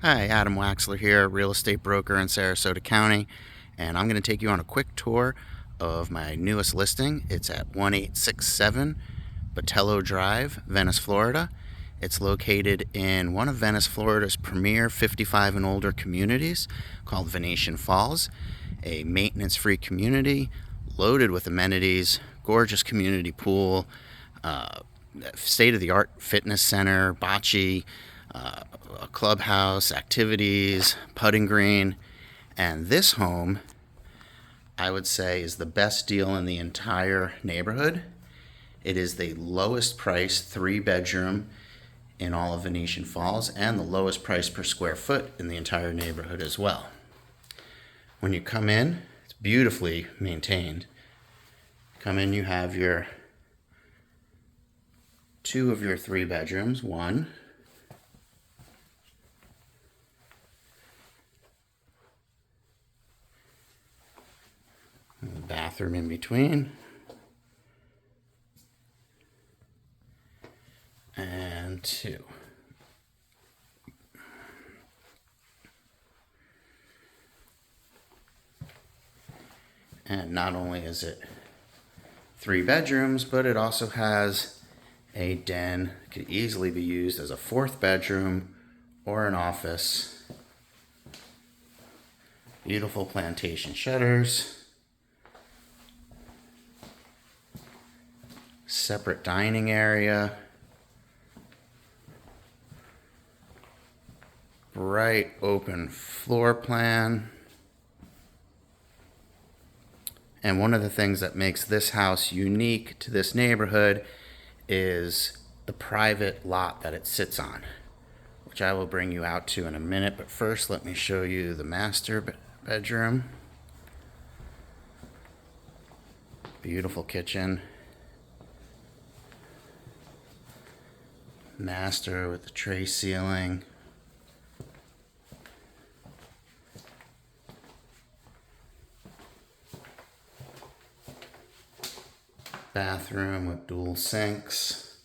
Hi, Adam Waxler here, real estate broker in Sarasota County, and I'm going to take you on a quick tour of my newest listing. It's at 1867 Botello Drive, Venice, Florida. It's located in one of Venice, Florida's premier 55 and older communities called Venetian Falls, a maintenance-free community loaded with amenities, gorgeous community pool, state-of-the-art fitness center, bocce, a clubhouse, activities, putting green. And this home, I would say, is the best deal in the entire neighborhood. It is the lowest price 3-bedroom in all of Venetian Falls and the lowest price per square foot in the entire neighborhood as well. When you come in, it's beautifully maintained. Come in, you have your 2 of your 3 bedrooms, one, bathroom in between, and 2. And not only is it 3 bedrooms, but it also has a den. It could easily be used as a 4th bedroom or an office. Beautiful plantation shutters. Separate dining area. Bright open floor plan. And one of the things that makes this house unique to this neighborhood is the private lot that it sits on, which I will bring you out to in a minute. But first, let me show you the master bedroom. Beautiful kitchen. Master with the tray ceiling. Bathroom with dual sinks.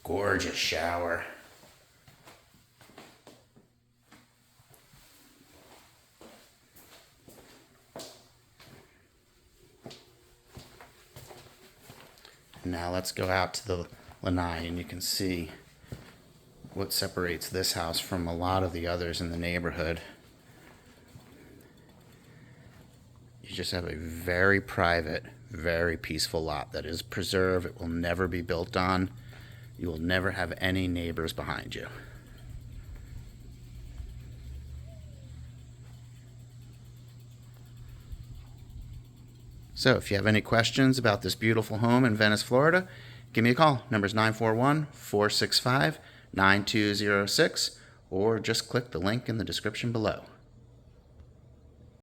Gorgeous shower. Now let's go out to the Lanai, and you can see what separates this house from a lot of the others in the neighborhood. You just have a very private, very peaceful lot that is preserved. It will never be built on. You will never have any neighbors behind you. So if you have any questions about this beautiful home in Venice, Florida, give me a call. Number's 941-465-9206, or just click the link in the description below.